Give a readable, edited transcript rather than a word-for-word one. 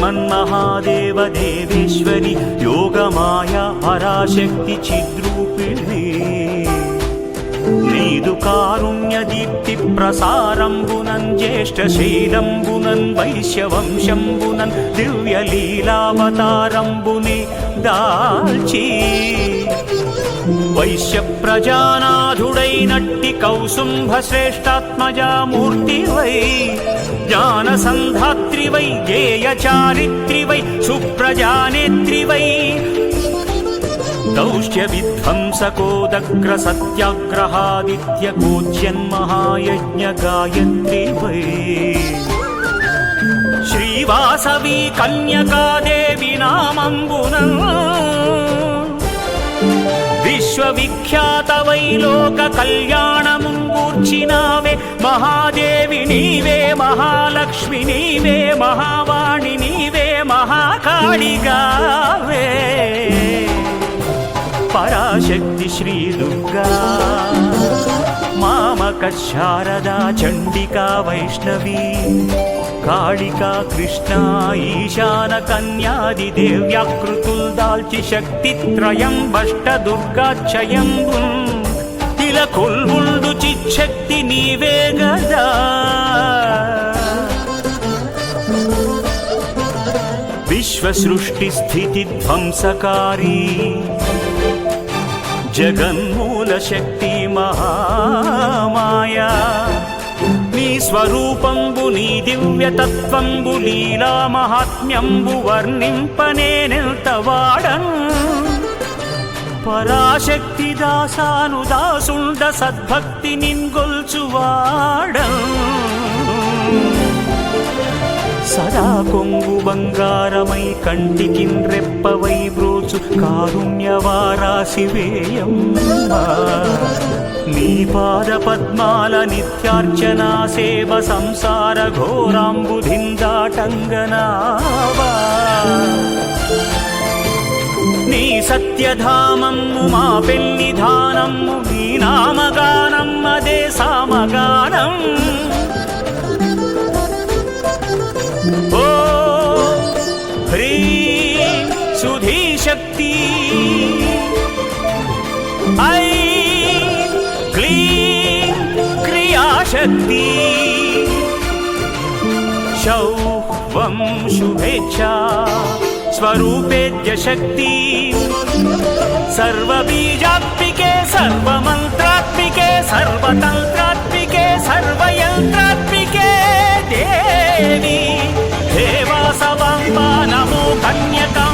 శ్రీమన్మహాదేవ దేవేశ్వరి యోగమాయా పరాశక్తి చిద్రూపిణి నీదు కారుణ్య దీప్తి ప్రసారంబునన్ జ్యేష్ఠ శైలంబునన్ వైశ్యవంశంబునన్ దివ్య లీలావతారంబుని దాల్చి వైశ్య ప్రజానాథుడైనట్టి కౌసుంభ శ్రేష్టాత్మజామూర్తివై జ్ఞాన సంధాత్రివై గేయ చారిత్రివై సుప్రజానేత్రివై దౌష్ట్య విధ్వంసకోదగ్ర సత్యాగ్రహాదిత్య కోజ్యన్మహాయజ్ఞ గాయత్రివై శ్రీవాసవి కన్యకాదేవి నామంబునం విశ్వవిఖ్యాత వైలోక కళ్యాణముంగూర్చినావే మహాదేవి నీవే మహాలక్ష్మి నీవే మహావాణి నీవే మహాకాళిగావే పరాశక్తి శ్రీ దుర్గా మామక శారదా చండికా వైష్ణవీ కాళికా కృష్ణ ఈశాన కన్యాది దేవ్యాకృతుల్ దాల్చి శక్తిత్రయం భష్ట దుర్గాక్షయంబు ఇలా కొల్వుండు చిచ్చక్తి నీవే గదా విశ్వ సృష్టి స్థితి ధ్వంసకారీ జగన్మూల శక్తి మహామాయా నీ స్వరూపంబు నీ దివ్యతత్వంబు లీలా మహాత్మ్యంబు వర్ణింపనేనెంత వాడన్ పరాశక్తి దాసాను దాసుండ సద్భక్తి నిన్గొల్చువాడన్ సదా కొంగు బంగారమై కంటికిన్ రెప్పవై బ్రోచు కారుణ్యవారాశివేయమ్మా నీ పాద పద్మాల నిత్యార్చనా సేవ సంసార ఘోరాంబుధిందాటంగనావా నీ సత్యధామము మా పెన్నిధానము నీ నామగానం అదే సామగానం ఓ హ్రీం సుధీశక్తి ఐం క్లీం క్రియాశక్తి శౌవం శుభేచ్ఛా స్వరూపేద్య శక్తి సర్వబీజాత్మికే సర్వమంత్రాత్మికే సర్వతంత్రాత్మికే సర్వయంత్రాత్మికే దేవి దేవాసవాంబా నమో కన్యకా